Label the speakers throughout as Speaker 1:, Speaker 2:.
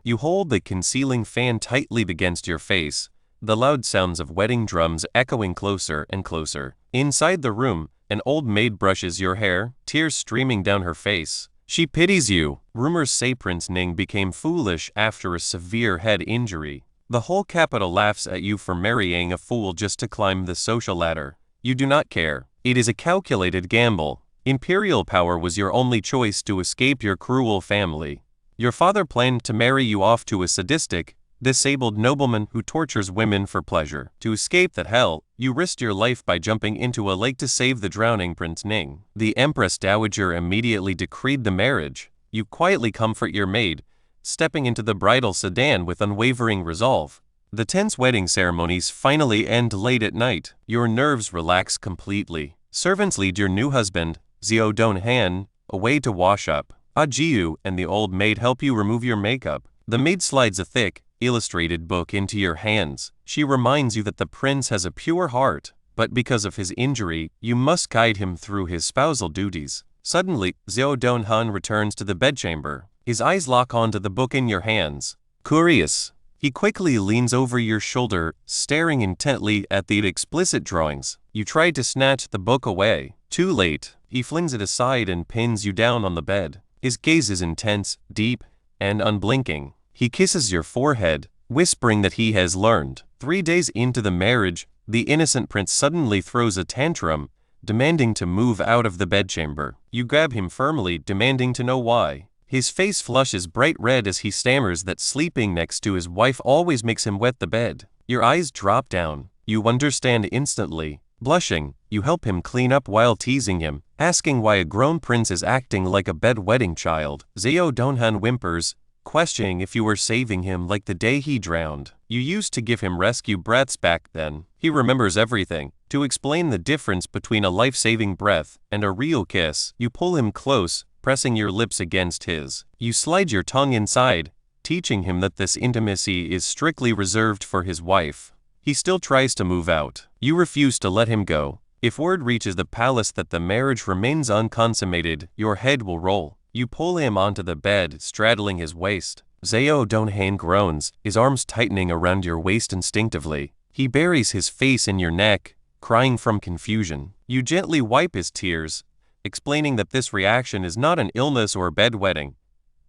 Speaker 1: You hold the concealing fan tightly against your face, the loud sounds of wedding drums echoing closer and closer. Inside the room, an old maid brushes your hair, tears streaming down her face. She pities you. Rumors say Prince Ning became foolish after a severe head injury. The whole capital laughs at you for marrying a fool just to climb the social ladder. You do not care. It is a calculated gamble. Imperial power was your only choice to escape your cruel family. Your father planned to marry you off to a sadistic, disabled nobleman who tortures women for pleasure. To escape that hell, you risked your life by jumping into a lake to save the drowning Prince Ning. The Empress Dowager immediately decreed the marriage. You quietly comfort your maid, stepping into the bridal sedan with unwavering resolve. The tense wedding ceremonies finally end late at night. Your nerves relax completely. Servants lead your new husband, Xiao Doan Hanh, away to wash up. Jiu and the old maid help you remove your makeup. The maid slides a thick, illustrated book into your hands. She reminds you that the prince has a pure heart, but because of his injury, you must guide him through his spousal duties. Suddenly, Xiao Doan Hanh returns to the bedchamber. His eyes lock onto the book in your hands. Curious, he quickly leans over your shoulder, staring intently at the explicit drawings. You try to snatch the book away. Too late, he flings it aside and pins you down on the bed. His gaze is intense, deep, and unblinking. He kisses your forehead, whispering that he has learned. 3 days into the marriage, the innocent prince suddenly throws a tantrum, demanding to move out of the bedchamber. You grab him firmly, demanding to know why. His face flushes bright red as he stammers that sleeping next to his wife always makes him wet the bed. Your eyes drop down. You understand instantly. Blushing, you help him clean up while teasing him, asking why a grown prince is acting like a bedwetting child. Xiao Doan Hanh whimpers, questioning if you were saving him like the day he drowned. You used to give him rescue breaths back then. He remembers everything. To explain the difference between a life-saving breath and a real kiss, you pull him close, pressing your lips against his. You slide your tongue inside, teaching him that this intimacy is strictly reserved for his wife. He still tries to move out. You refuse to let him go. If word reaches the palace that the marriage remains unconsummated, your head will roll. You pull him onto the bed, straddling his waist. Xiao Doan Hanh groans, his arms tightening around your waist instinctively. He buries his face in your neck, crying from confusion. You gently wipe his tears, explaining that this reaction is not an illness or bedwetting,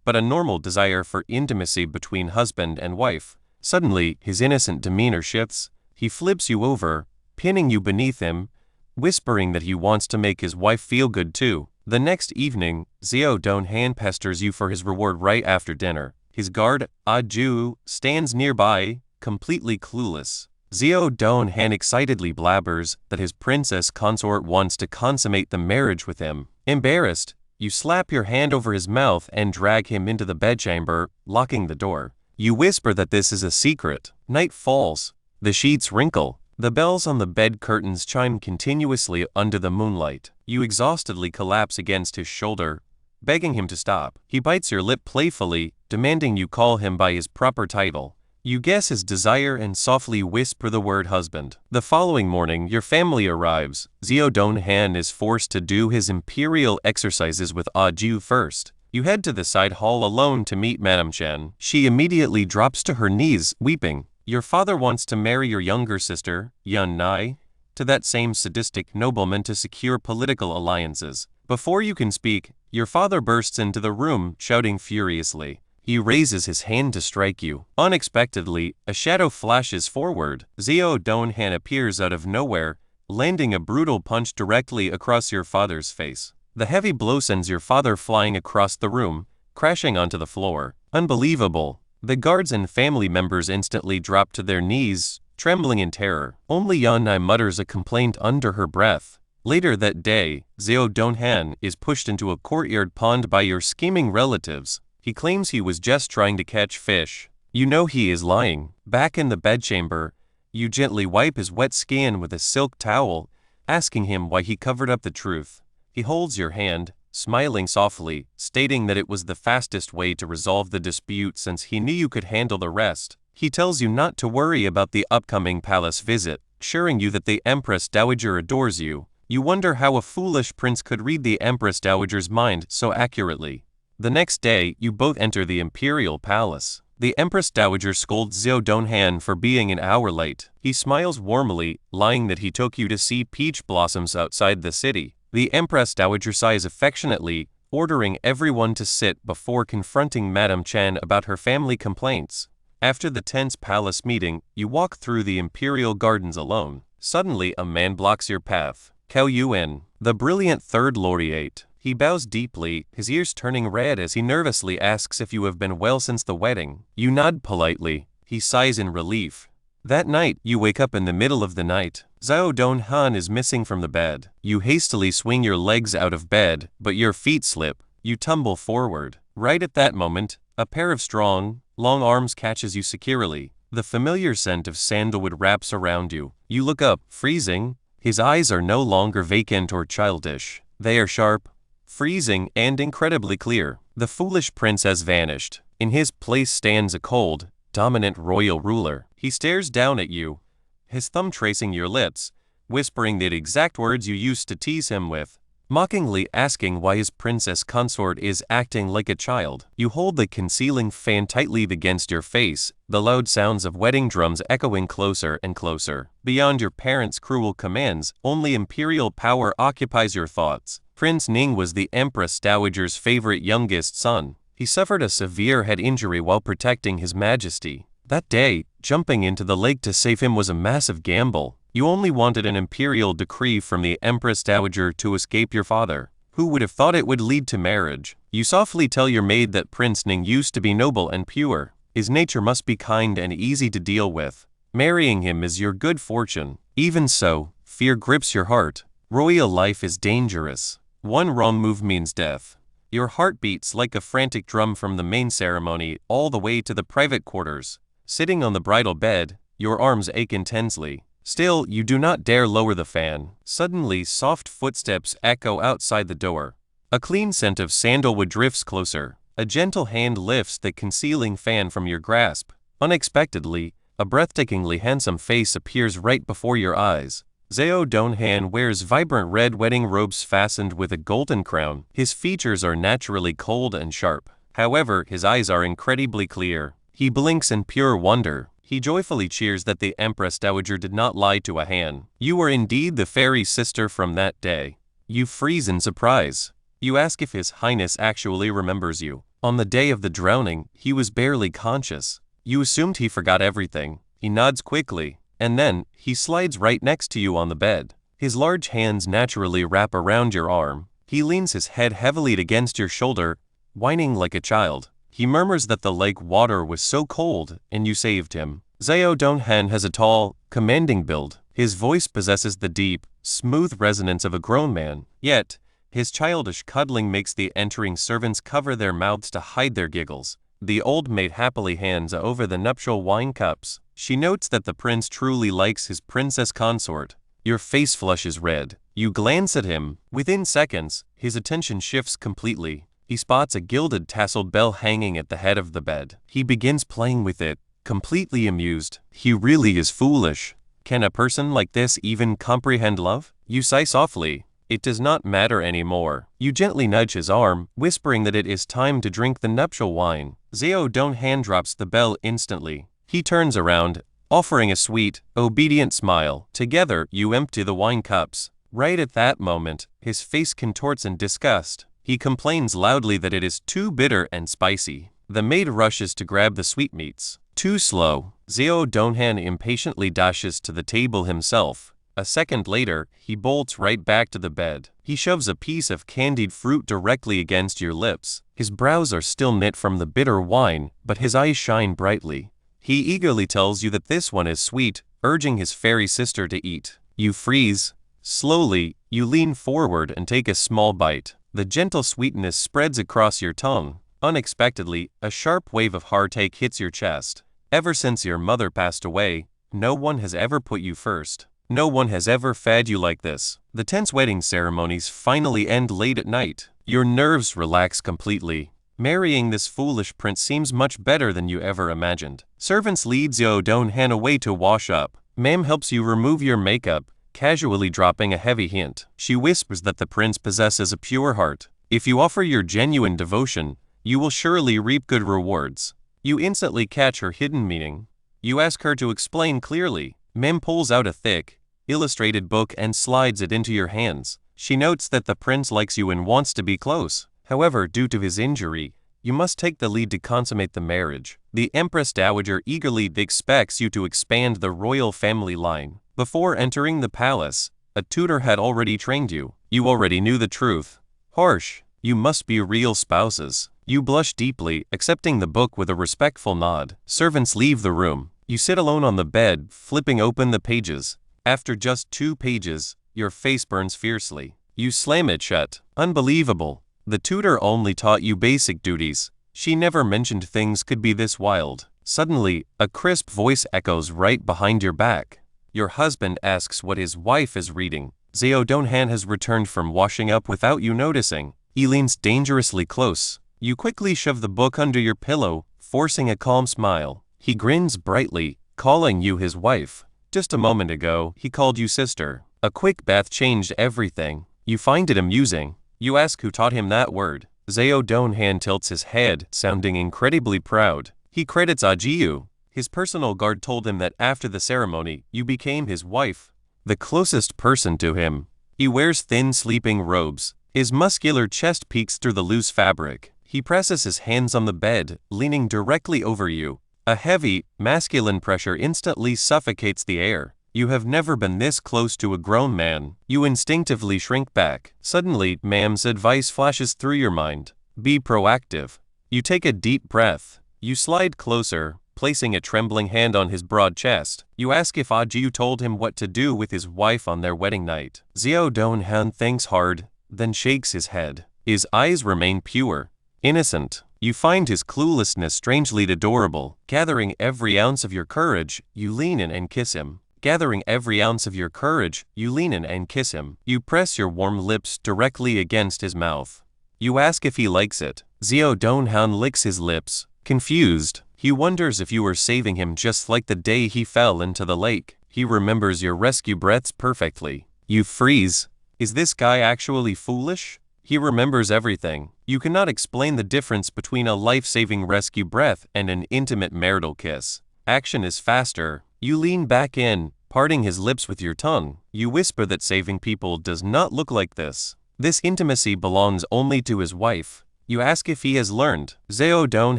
Speaker 1: but a normal desire for intimacy between husband and wife. Suddenly, his innocent demeanor shifts. He flips you over, pinning you beneath him, whispering that he wants to make his wife feel good too. The next evening, Xiao Doan Hanh pesters you for his reward right after dinner. His guard, Jiu, stands nearby, completely clueless. Xiao Doan Hanh excitedly blabbers that his princess consort wants to consummate the marriage with him. Embarrassed, you slap your hand over his mouth and drag him into the bedchamber, locking the door. You whisper that this is a secret. Night falls. The sheets wrinkle. The bells on the bed curtains chime continuously under the moonlight. You exhaustedly collapse against his shoulder, begging him to stop. He bites your lip playfully, demanding you call him by his proper title. You guess his desire and softly whisper the word husband. The following morning, your family arrives. Xiao Doan Hanh is forced to do his imperial exercises with Jiu first. You head to the side hall alone to meet Madame Chen. She immediately drops to her knees, weeping. Your father wants to marry your younger sister, Yuan Yi, to that same sadistic nobleman to secure political alliances. Before you can speak, your father bursts into the room, shouting furiously. He raises his hand to strike you. Unexpectedly, a shadow flashes forward. Xiao Doan Hanh appears out of nowhere, landing a brutal punch directly across your father's face. The heavy blow sends your father flying across the room, crashing onto the floor. Unbelievable. The guards and family members instantly drop to their knees, trembling in terror. Only Yuan Yi mutters a complaint under her breath. Later that day, Xiao Doan Hanh is pushed into a courtyard pond by your scheming relatives. He claims he was just trying to catch fish. You know he is lying. Back in the bedchamber, you gently wipe his wet skin with a silk towel, asking him why he covered up the truth. He holds your hand, smiling softly, stating that it was the fastest way to resolve the dispute since he knew you could handle the rest. He tells you not to worry about the upcoming palace visit, assuring you that the Empress Dowager adores you. You wonder how a foolish prince could read the Empress Dowager's mind so accurately. The next day, you both enter the Imperial Palace. The Empress Dowager scolds Xiao Doan Hanh for being an hour late. He smiles warmly, lying that he took you to see peach blossoms outside the city. The Empress Dowager sighs affectionately, ordering everyone to sit before confronting Madame Chan about her family complaints. After the tense palace meeting, you walk through the Imperial Gardens alone. Suddenly, a man blocks your path. Yuan, the brilliant third laureate. He bows deeply, his ears turning red as he nervously asks if you have been well since the wedding. You nod politely. He sighs in relief. That night, you wake up in the middle of the night. Xiao Doan Hanh is missing from the bed. You hastily swing your legs out of bed, but your feet slip. You tumble forward. Right at that moment, a pair of strong, long arms catches you securely. The familiar scent of sandalwood wraps around you. You look up, freezing. His eyes are no longer vacant or childish. They are sharp, freezing, and incredibly clear. The foolish prince has vanished. In his place stands a cold, dominant royal ruler. He stares down at you, his thumb tracing your lips, whispering the exact words you used to tease him with, mockingly asking why his princess consort is acting like a child. You hold the concealing fan tightly against your face, the loud sounds of wedding drums echoing closer and closer. Beyond your parents' cruel commands, only imperial power occupies your thoughts. Prince Ning was the Empress Dowager's favorite youngest son. He suffered a severe head injury while protecting his majesty. That day, jumping into the lake to save him was a massive gamble. You only wanted an imperial decree from the Empress Dowager to escape your father. Who would have thought it would lead to marriage? You softly tell your maid that Prince Ning used to be noble and pure. His nature must be kind and easy to deal with. Marrying him is your good fortune. Even so, fear grips your heart. Royal life is dangerous. One wrong move means death. Your heart beats like a frantic drum from the main ceremony all the way to the private quarters. Sitting on the bridal bed, your arms ache intensely. Still, you do not dare lower the fan. Suddenly, soft footsteps echo outside the door. A clean scent of sandalwood drifts closer. A gentle hand lifts the concealing fan from your grasp. Unexpectedly, a breathtakingly handsome face appears right before your eyes. Xiao Doan Hanh wears vibrant red wedding robes fastened with a golden crown. His features are naturally cold and sharp. However, his eyes are incredibly clear. He blinks in pure wonder. He joyfully cheers that the Empress Dowager did not lie to a Han. You are indeed the fairy sister from that day. You freeze in surprise. You ask if His Highness actually remembers you. On the day of the drowning, he was barely conscious. You assumed he forgot everything. He nods quickly, and then, he slides right next to you on the bed. His large hands naturally wrap around your arm. He leans his head heavily against your shoulder, whining like a child. He murmurs that the lake water was so cold, and you saved him. Xiao Doan Hanh has a tall, commanding build. His voice possesses the deep, smooth resonance of a grown man. Yet, his childish cuddling makes the entering servants cover their mouths to hide their giggles. The old maid happily hands over the nuptial wine cups. She notes that the prince truly likes his princess consort. Your face flushes red. You glance at him. Within seconds, his attention shifts completely. He spots a gilded tasseled bell hanging at the head of the bed. He begins playing with it, completely amused. He really is foolish. Can a person like this even comprehend love? You sigh softly. It does not matter anymore. You gently nudge his arm, whispering that it is time to drink the nuptial wine. Xiao Doan Hanh drops the bell instantly. He turns around, offering a sweet, obedient smile. Together, you empty the wine cups. Right at that moment, his face contorts in disgust. He complains loudly that it is too bitter and spicy. The maid rushes to grab the sweetmeats. Too slow. Xiao Doan Hanh impatiently dashes to the table himself. A second later, he bolts right back to the bed. He shoves a piece of candied fruit directly against your lips. His brows are still knit from the bitter wine, but his eyes shine brightly. He eagerly tells you that this one is sweet, urging his fairy sister to eat. You freeze. Slowly, you lean forward and take a small bite. The gentle sweetness spreads across your tongue. Unexpectedly, a sharp wave of heartache hits your chest. Ever since your mother passed away, no one has ever put you first. No one has ever fed you like this. The tense wedding ceremonies finally end late at night. Your nerves relax completely. Marrying this foolish prince seems much better than you ever imagined. Servants lead Xiao Doan Hanh away to wash up. Ma'am helps you remove your makeup, casually dropping a heavy hint. She whispers that the prince possesses a pure heart. If you offer your genuine devotion, You will surely reap good rewards. You instantly catch her hidden meaning. You ask her to explain clearly. Mem pulls out a thick, illustrated book and slides it into your hands. She notes that the prince likes you and wants to be close. However, due to his injury, you must take the lead to consummate the marriage. The Empress Dowager eagerly expects you to expand the royal family line. Before entering the palace, a tutor had already trained you. You already knew the truth. Harsh, you must be real spouses. You blush deeply, accepting the book with a respectful nod. Servants leave the room. You sit alone on the bed, flipping open the pages. After just 2 pages, your face burns fiercely. You slam it shut. Unbelievable. The tutor only taught you basic duties. She never mentioned things could be this wild. Suddenly, a crisp voice echoes right behind your back. Your husband asks what his wife is reading. Xiao Doan Hanh has returned from washing up without you noticing. He leans dangerously close. You quickly shove the book under your pillow, forcing a calm smile. He grins brightly, calling you his wife. Just a moment ago, he called you sister. A quick bath changed everything. You find it amusing. You ask who taught him that word. Xiao Doan Hanh tilts his head, sounding incredibly proud. He credits Ajiyu. His personal guard told him that after the ceremony, you became his wife. The closest person to him. He wears thin sleeping robes. His muscular chest peeks through the loose fabric. He presses his hands on the bed, leaning directly over you. A heavy, masculine pressure instantly suffocates the air. You have never been this close to a grown man. You instinctively shrink back. Suddenly, Ma'am's advice flashes through your mind. Be proactive. You take a deep breath. You slide closer, placing a trembling hand on his broad chest. You ask if Ajiyu told him what to do with his wife on their wedding night. Xiao Doan Hanh thinks hard, then shakes his head. His eyes remain pure, innocent. You find his cluelessness strangely adorable. Gathering every ounce of your courage, you lean in and kiss him. Gathering every ounce of your courage, you lean in and kiss him. You press your warm lips directly against his mouth. You ask if he likes it. Xiao Doan Hanh licks his lips. Confused, he wonders if you were saving him just like the day he fell into the lake. He remembers your rescue breaths perfectly. You freeze. Is this guy actually foolish? He remembers everything. You cannot explain the difference between a life-saving rescue breath and an intimate marital kiss. Action is faster. You lean back in, parting his lips with your tongue. You whisper that saving people does not look like this. This intimacy belongs only to his wife. You ask if he has learned. Xiao Doan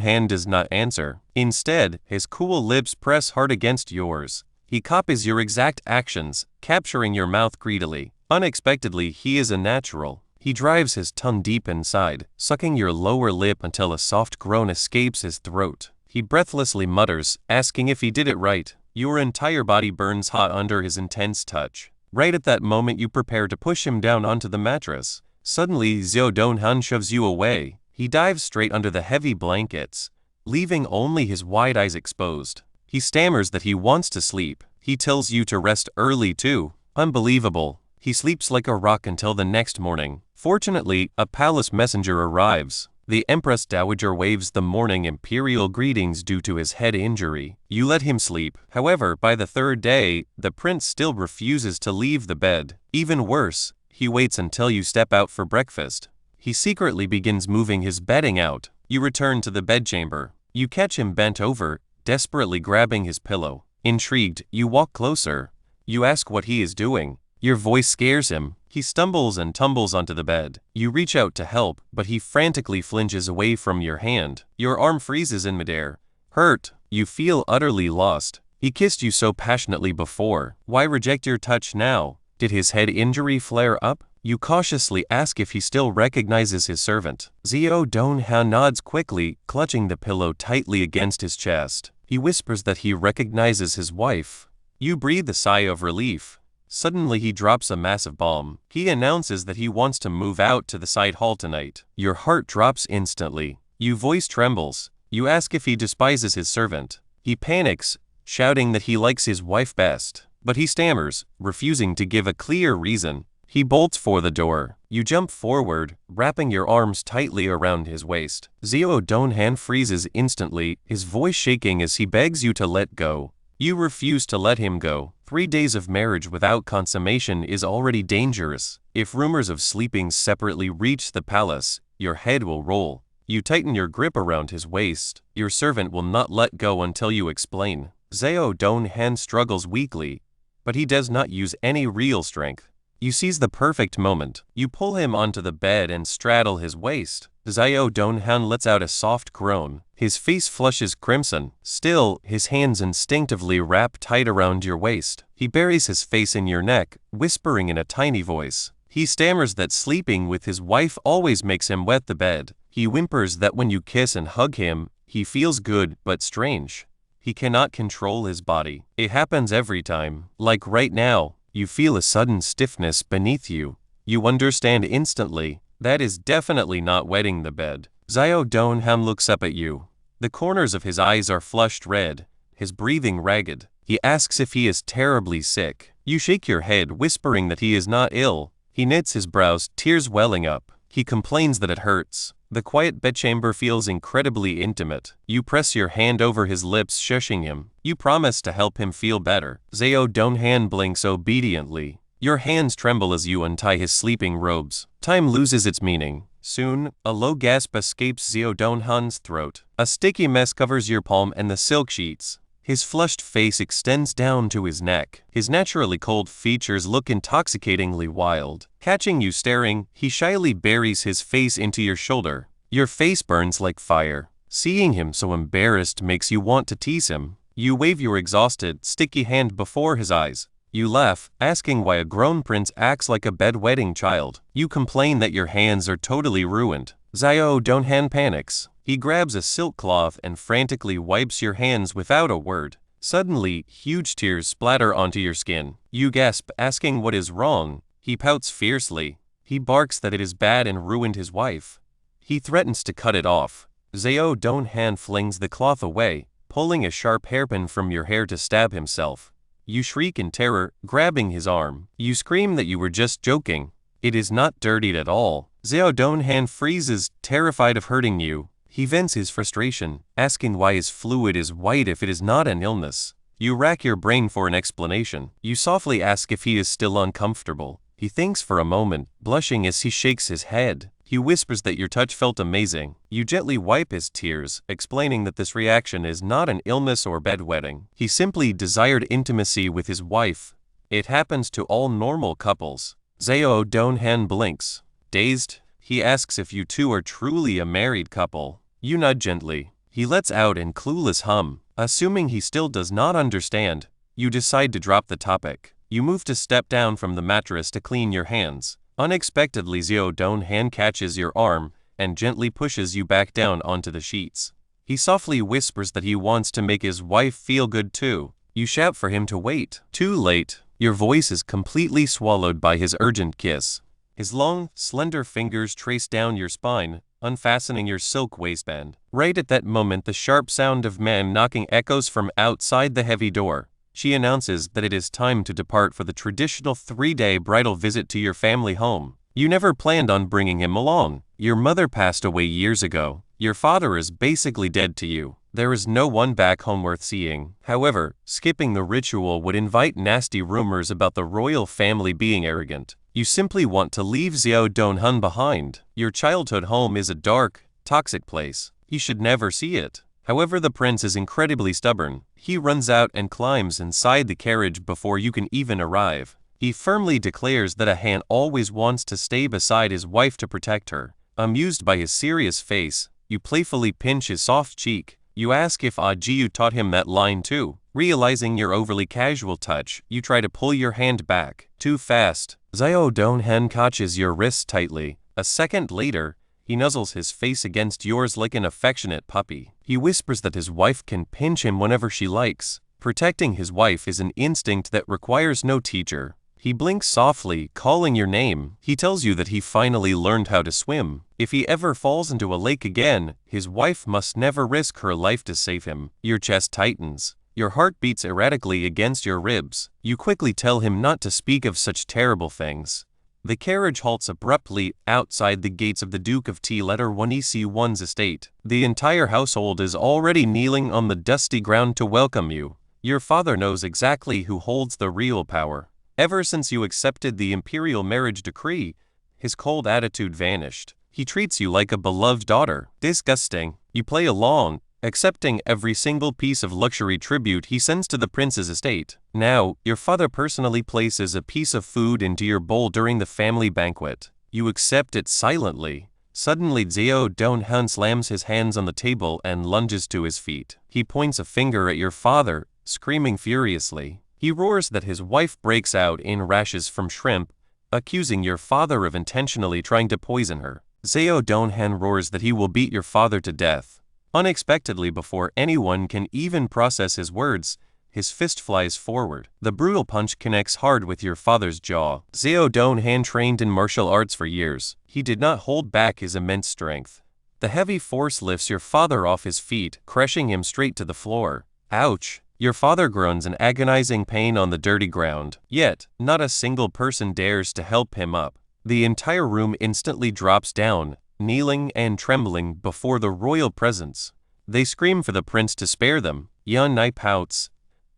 Speaker 1: Hanh does not answer. Instead, his cool lips press hard against yours. He copies your exact actions, capturing your mouth greedily. Unexpectedly, he is a natural. He drives his tongue deep inside, sucking your lower lip until a soft groan escapes his throat. He breathlessly mutters, asking if he did it right. Your entire body burns hot under his intense touch. Right at that moment you prepare to push him down onto the mattress. Suddenly, Xiao Doan Hanh shoves you away. He dives straight under the heavy blankets, leaving only his wide eyes exposed. He stammers that he wants to sleep. He tells you to rest early too. Unbelievable. He sleeps like a rock until the next morning. Fortunately, a palace messenger arrives. The Empress Dowager waves the morning imperial greetings due to his head injury. You let him sleep. However, by the 3rd day, the prince still refuses to leave the bed. Even worse, he waits until you step out for breakfast. He secretly begins moving his bedding out. You return to the bedchamber. You catch him bent over, desperately grabbing his pillow. Intrigued, you walk closer. You ask what he is doing. Your voice scares him. He stumbles and tumbles onto the bed. You reach out to help, but he frantically flinches away from your hand. Your arm freezes in midair. Hurt, you feel utterly lost. He kissed you so passionately before. Why reject your touch now? Did his head injury flare up? You cautiously ask if he still recognizes his servant. Xiao Doan Hanh nods quickly, clutching the pillow tightly against his chest. He whispers that he recognizes his wife. You breathe a sigh of relief. Suddenly he drops a massive bomb. He announces that he wants to move out to the side hall tonight. Your heart drops instantly. Your voice trembles. You ask if he despises his servant. He panics, shouting that he likes his wife best. But he stammers, refusing to give a clear reason. He bolts for the door. You jump forward, wrapping your arms tightly around his waist. Xiao Doan Hanh freezes instantly, his voice shaking as he begs you to let go. You refuse to let him go. 3 days of marriage without consummation is already dangerous. If rumors of sleeping separately reach the palace, your head will roll. You tighten your grip around his waist. Your servant will not let go until you explain. Xiao Doan Hanh struggles weakly, but he does not use any real strength. You seize the perfect moment. You pull him onto the bed and straddle his waist. Xiao Doan Hanh lets out a soft groan. His face flushes crimson. Still, his hands instinctively wrap tight around your waist. He buries his face in your neck, whispering in a tiny voice. He stammers that sleeping with his wife always makes him wet the bed. He whimpers that when you kiss and hug him, he feels good but strange. He cannot control his body. It happens every time. Like right now, you feel a sudden stiffness beneath you. You understand instantly. That is definitely not wetting the bed. Xiao Doan Hanh looks up at you. The corners of his eyes are flushed red, his breathing ragged. He asks if he is terribly sick. You shake your head, whispering that he is not ill. He knits his brows, tears welling up. He complains that it hurts. The quiet bedchamber feels incredibly intimate. You press your hand over his lips, shushing him. You promise to help him feel better. Xiao Doan Hanh blinks obediently. Your hands tremble as you untie his sleeping robes. Time loses its meaning. Soon, a low gasp escapes Xiao Doan Hanh's throat. A sticky mess covers your palm and the silk sheets. His flushed face extends down to his neck. His naturally cold features look intoxicatingly wild. Catching you staring, he shyly buries his face into your shoulder. Your face burns like fire. Seeing him so embarrassed makes you want to tease him. You wave your exhausted, sticky hand before his eyes. You laugh, asking why a grown prince acts like a bedwetting child. You complain that your hands are totally ruined. Xiao Doan Hanh panics. He grabs a silk cloth and frantically wipes your hands without a word. Suddenly, huge tears splatter onto your skin. You gasp, asking what is wrong. He pouts fiercely. He barks that it is bad and ruined his wife. He threatens to cut it off. Xiao Doan Hanh flings the cloth away, pulling a sharp hairpin from your hair to stab himself. You shriek in terror, grabbing his arm. You scream that you were just joking. It is not dirtied at all. Xiao Doan Hanh freezes, terrified of hurting you. He vents his frustration, asking why his fluid is white if it is not an illness. You rack your brain for an explanation. You softly ask if he is still uncomfortable. He thinks for a moment, blushing as he shakes his head. He whispers that your touch felt amazing. You gently wipe his tears, explaining that this reaction is not an illness or bedwetting. He simply desired intimacy with his wife. It happens to all normal couples. Xiao Doan Hanh blinks. Dazed, he asks if you two are truly a married couple. You nod gently. He lets out an clueless hum. Assuming he still does not understand, you decide to drop the topic. You move to step down from the mattress to clean your hands. Unexpectedly, Xiao Doan Hanh catches your arm and gently pushes you back down onto the sheets. He softly whispers that he wants to make his wife feel good too. You shout for him to wait. Too late. Your voice is completely swallowed by his urgent kiss. His long, slender fingers trace down your spine, unfastening your silk waistband. Right at that moment, the sharp sound of man knocking echoes from outside the heavy door. She announces that it is time to depart for the traditional 3-day bridal visit to your family home. You never planned on bringing him along. Your mother passed away years ago. Your father is basically dead to you. There is no one back home worth seeing. However, skipping the ritual would invite nasty rumors about the royal family being arrogant. You simply want to leave Xiao Doan Hanh behind. Your childhood home is a dark, toxic place. He should never see it. However, the prince is incredibly stubborn. He runs out and climbs inside the carriage before you can even arrive. He firmly declares that a Han always wants to stay beside his wife to protect her. Amused by his serious face, you playfully pinch his soft cheek. You ask if Jiu taught him that line too. Realizing your overly casual touch, you try to pull your hand back. Too fast. Xiao Doan Hanh catches your wrist tightly. A second later, he nuzzles his face against yours like an affectionate puppy. He whispers that his wife can pinch him whenever she likes. Protecting his wife is an instinct that requires no teacher. He blinks softly, calling your name. He tells you that he finally learned how to swim. If he ever falls into a lake again, his wife must never risk her life to save him. Your chest tightens. Your heart beats erratically against your ribs. You quickly tell him not to speak of such terrible things. The carriage halts abruptly outside the gates of the Duke of Yuan Yi's estate. The entire household is already kneeling on the dusty ground to welcome you. Your father knows exactly who holds the real power. Ever since you accepted the Imperial marriage decree, his cold attitude vanished. He treats you like a beloved daughter. Disgusting. You play along, accepting every single piece of luxury tribute he sends to the prince's estate. Now, your father personally places a piece of food into your bowl during the family banquet. You accept it silently. Suddenly Xiao Doan Hanh slams his hands on the table and lunges to his feet. He points a finger at your father, screaming furiously. He roars that his wife breaks out in rashes from shrimp, accusing your father of intentionally trying to poison her. Xiao Doan Hanh roars that he will beat your father to death. Unexpectedly, before anyone can even process his words, his fist flies forward. The brutal punch connects hard with your father's jaw. Xiao Doan Hanh trained in martial arts for years. He did not hold back his immense strength. The heavy force lifts your father off his feet, crushing him straight to the floor. Ouch! Your father groans in agonizing pain on the dirty ground. Yet, not a single person dares to help him up. The entire room instantly drops down, kneeling and trembling before the royal presence. They scream for the prince to spare them. Yuan Yi pouts,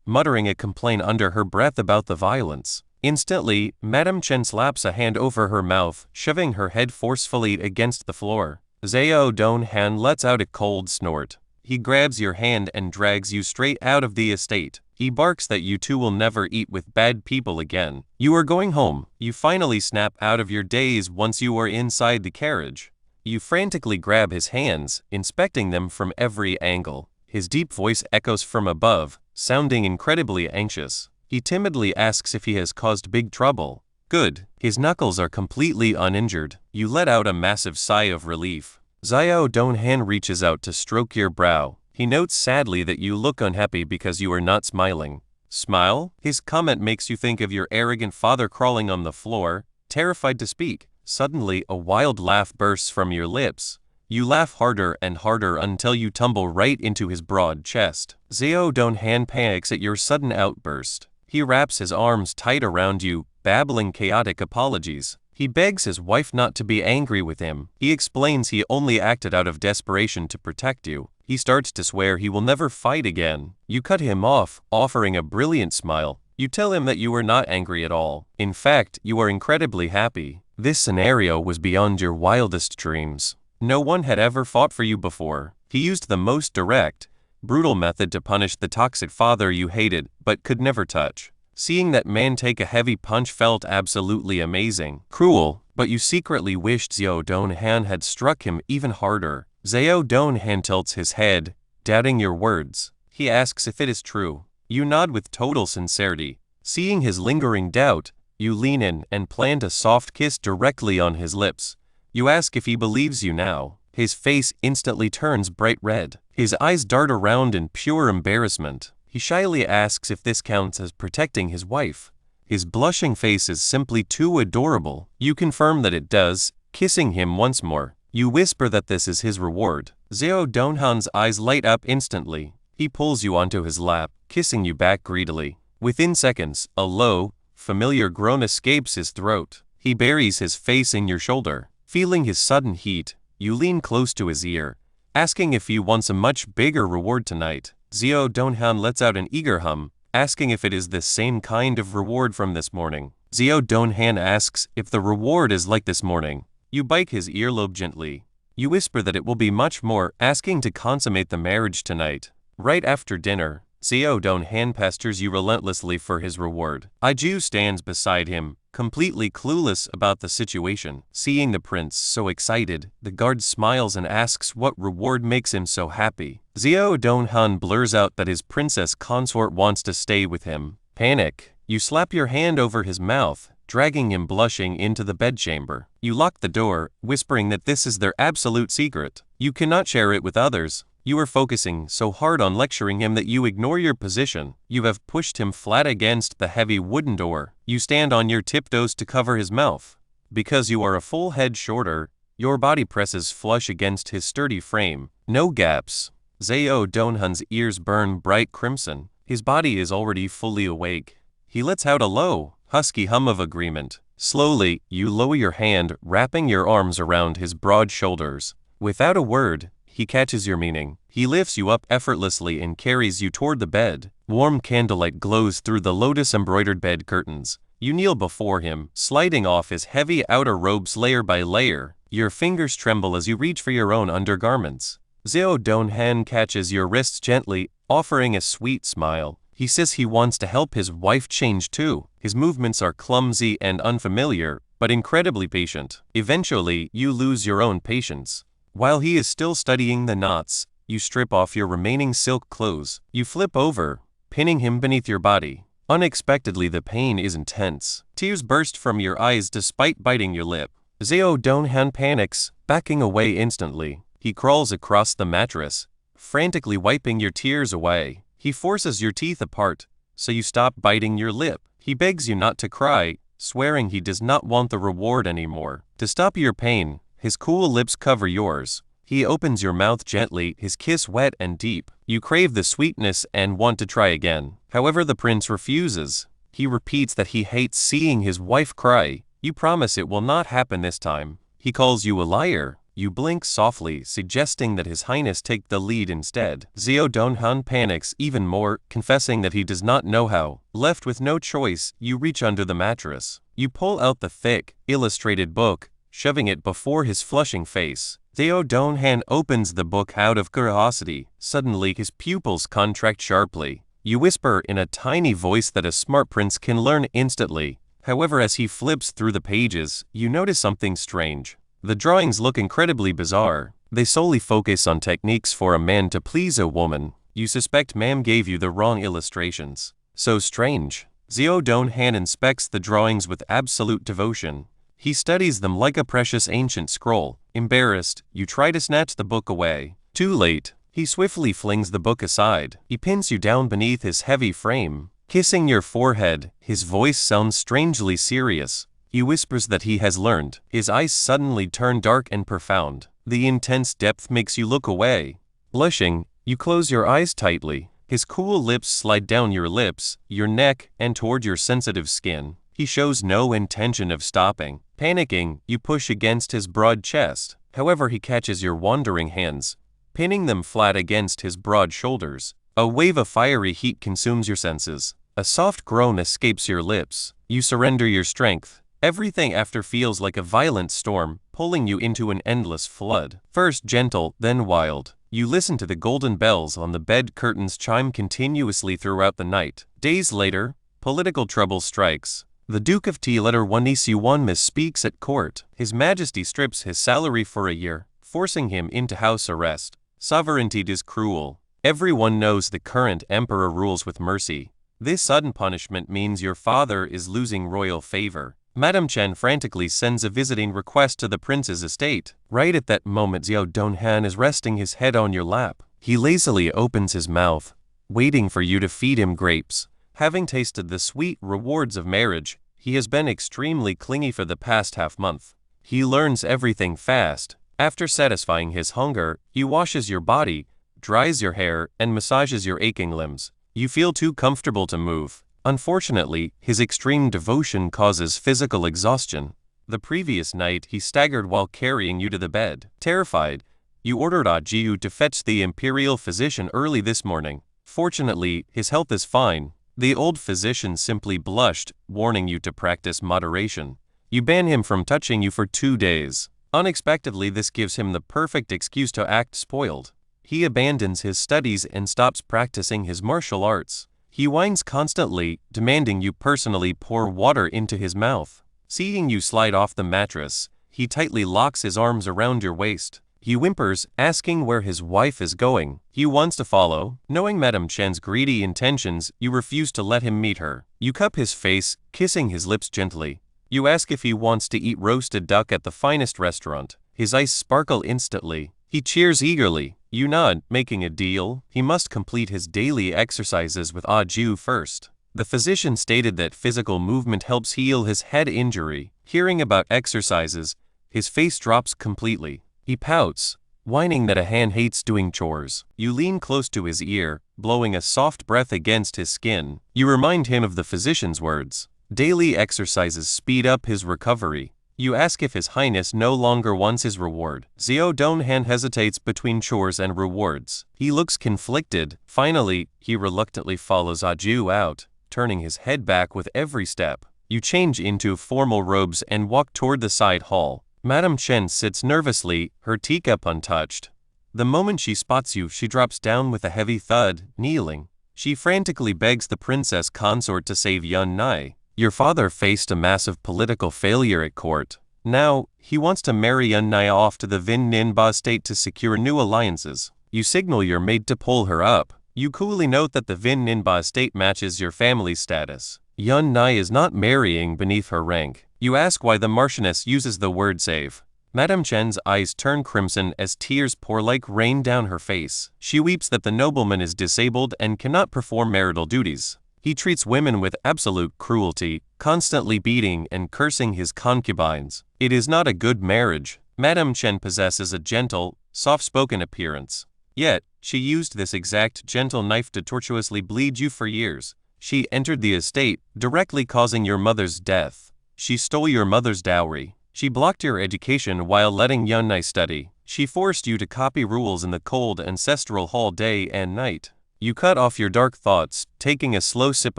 Speaker 1: muttering a complaint under her breath about the violence. Instantly, Madame Chen slaps a hand over her mouth, shoving her head forcefully against the floor. Xiao Doan Hanh lets out a cold snort. He grabs your hand and drags you straight out of the estate. He barks that you two will never eat with bad people again. You are going home. You finally snap out of your daze once you are inside the carriage. You frantically grab his hands, inspecting them from every angle. His deep voice echoes from above, sounding incredibly anxious. He timidly asks if he has caused big trouble. Good. His knuckles are completely uninjured. You let out a massive sigh of relief. Xiao Doan Hanh reaches out to stroke your brow. He notes sadly that you look unhappy because you are not smiling. Smile? His comment makes you think of your arrogant father crawling on the floor, terrified to speak. Suddenly, a wild laugh bursts from your lips. You laugh harder and harder until you tumble right into his broad chest. Xiao Doan Hanh panics at your sudden outburst. He wraps his arms tight around you, babbling chaotic apologies. He begs his wife not to be angry with him. He explains he only acted out of desperation to protect you. He starts to swear he will never fight again. You cut him off, offering a brilliant smile. You tell him that you are not angry at all. In fact, you are incredibly happy. This scenario was beyond your wildest dreams. No one had ever fought for you before. He used the most direct, brutal method to punish the toxic father you hated but could never touch. Seeing that man take a heavy punch felt absolutely amazing. Cruel, but you secretly wished Xiao Doan Hanh had struck him even harder. Xiao Doan Hanh tilts his head, doubting your words. He asks if it is true. You nod with total sincerity. Seeing his lingering doubt, you lean in and plant a soft kiss directly on his lips. You ask if he believes you now. His face instantly turns bright red. His eyes dart around in pure embarrassment. He shyly asks if this counts as protecting his wife. His blushing face is simply too adorable. You confirm that it does, kissing him once more. You whisper that this is his reward. Xiao Doan Han's eyes light up instantly. He pulls you onto his lap, kissing you back greedily. Within seconds, a low, familiar groan escapes his throat. He buries his face in your shoulder. Feeling his sudden heat, you lean close to his ear, asking if he wants a much bigger reward tonight. Xiao Doan Hanh lets out an eager hum, asking if it is the same kind of reward from this morning. Xiao Doan Hanh asks if the reward is like this morning. You bite his earlobe gently. You whisper that it will be much more, asking to consummate the marriage tonight. Right after dinner, Xiao Doan Hanh pesters you relentlessly for his reward. Aiju stands beside him, completely clueless about the situation. Seeing the prince so excited, the guard smiles and asks what reward makes him so happy. Xiao Doan Hanh blurs out that his princess consort wants to stay with him. Panic. You slap your hand over his mouth, dragging him blushing into the bedchamber. You lock the door, whispering that this is their absolute secret. You cannot share it with others. You are focusing so hard on lecturing him that you ignore your position. You have pushed him flat against the heavy wooden door. You stand on your tiptoes to cover his mouth. Because you are a full head shorter, your body presses flush against his sturdy frame. No gaps. Xiao Doan Han's ears burn bright crimson. His body is already fully awake. He lets out a low, husky hum of agreement. Slowly, you lower your hand, wrapping your arms around his broad shoulders. Without a word, he catches your meaning. He lifts you up effortlessly and carries you toward the bed. Warm candlelight glows through the lotus-embroidered bed curtains. You kneel before him, sliding off his heavy outer robes layer by layer. Your fingers tremble as you reach for your own undergarments. Xiao Doan Hanh catches your wrists gently, offering a sweet smile. He says he wants to help his wife change too. His movements are clumsy and unfamiliar, but incredibly patient. Eventually, you lose your own patience. While he is still studying the knots, you strip off your remaining silk clothes. You flip over, pinning him beneath your body. Unexpectedly, the pain is intense. Tears burst from your eyes despite biting your lip. Xiao Doan Hanh panics, backing away instantly. He crawls across the mattress, frantically wiping your tears away. He forces your teeth apart, so you stop biting your lip. He begs you not to cry, swearing he does not want the reward anymore. To stop your pain, his cool lips cover yours. He opens your mouth gently, his kiss wet and deep. You crave the sweetness and want to try again. However, the prince refuses. He repeats that he hates seeing his wife cry. You promise it will not happen this time. He calls you a liar. You blink softly, suggesting that His Highness take the lead instead. Xiao Doan Hanh panics even more, confessing that he does not know how. Left with no choice, you reach under the mattress. You pull out the thick, illustrated book, shoving it before his flushing face. Xiao Doan Hanh opens the book out of curiosity. Suddenly, his pupils contract sharply. You whisper in a tiny voice that a smart prince can learn instantly. However, as he flips through the pages, you notice something strange. The drawings look incredibly bizarre. They solely focus on techniques for a man to please a woman. You suspect ma'am gave you the wrong illustrations. So strange. Xiao Doan Hanh inspects the drawings with absolute devotion. He studies them like a precious ancient scroll. Embarrassed, you try to snatch the book away. Too late. He swiftly flings the book aside. He pins you down beneath his heavy frame. Kissing your forehead, his voice sounds strangely serious. He whispers that he has learned. His eyes suddenly turn dark and profound. The intense depth makes you look away. Blushing, you close your eyes tightly. His cool lips slide down your lips, your neck, and toward your sensitive skin. He shows no intention of stopping. Panicking, you push against his broad chest. However, he catches your wandering hands, pinning them flat against his broad shoulders. A wave of fiery heat consumes your senses. A soft groan escapes your lips. You surrender your strength. Everything after feels like a violent storm, pulling you into an endless flood. First gentle, then wild. You listen to the golden bells on the bed curtains chime continuously throughout the night. Days later, political trouble strikes. The Duke of T. Yuan Yi misspeaks at court. His Majesty strips his salary for a year, forcing him into house arrest. Sovereignty is cruel. Everyone knows the current emperor rules with mercy. This sudden punishment means your father is losing royal favor. Madame Chen frantically sends a visiting request to the prince's estate. Right at that moment, Xiao Doan Hanh is resting his head on your lap. He lazily opens his mouth, waiting for you to feed him grapes. Having tasted the sweet rewards of marriage, he has been extremely clingy for the past half-month. He learns everything fast. After satisfying his hunger, he washes your body, dries your hair, and massages your aching limbs. You feel too comfortable to move. Unfortunately, his extreme devotion causes physical exhaustion. The previous night, he staggered while carrying you to the bed. Terrified, you ordered Jiu to fetch the Imperial physician early this morning. Fortunately, his health is fine. The old physician simply blushed, warning you to practice moderation. You ban him from touching you for 2 days. Unexpectedly, this gives him the perfect excuse to act spoiled. He abandons his studies and stops practicing his martial arts. He whines constantly, demanding you personally pour water into his mouth. Seeing you slide off the mattress, he tightly locks his arms around your waist. He whimpers, asking where his wife is going. He wants to follow. Knowing Madame Chen's greedy intentions, you refuse to let him meet her. You cup his face, kissing his lips gently. You ask if he wants to eat roasted duck at the finest restaurant. His eyes sparkle instantly. He cheers eagerly. You nod, making a deal. He must complete his daily exercises with Jiu first. The physician stated that physical movement helps heal his head injury. Hearing about exercises, his face drops completely. He pouts, whining that a hand hates doing chores. You lean close to his ear, blowing a soft breath against his skin. You remind him of the physician's words. Daily exercises speed up his recovery. You ask if His Highness no longer wants his reward. Xiao Doan Hanh hesitates between chores and rewards. He looks conflicted. Finally, he reluctantly follows Jiu out, turning his head back with every step. You change into formal robes and walk toward the side hall. Madame Chen sits nervously, her teacup untouched. The moment she spots you, she drops down with a heavy thud, kneeling. She frantically begs the princess consort to save Yuan Yi. Your father faced a massive political failure at court. Now, he wants to marry Yuan Yi off to the Vin Ninba state to secure new alliances. You signal your maid to pull her up. You coolly note that the Vin Ninba estate matches your family's status. Yuan Yi is not marrying beneath her rank. You ask why the Marchioness uses the word save. Madame Chen's eyes turn crimson as tears pour like rain down her face. She weeps that the nobleman is disabled and cannot perform marital duties. He treats women with absolute cruelty, constantly beating and cursing his concubines. It is not a good marriage. Madame Chen possesses a gentle, soft-spoken appearance. Yet, she used this exact gentle knife to tortuously bleed you for years. She entered the estate, directly causing your mother's death. She stole your mother's dowry. She blocked your education while letting Yuan Yi study. She forced you to copy rules in the cold ancestral hall day and night. You cut off your dark thoughts, taking a slow sip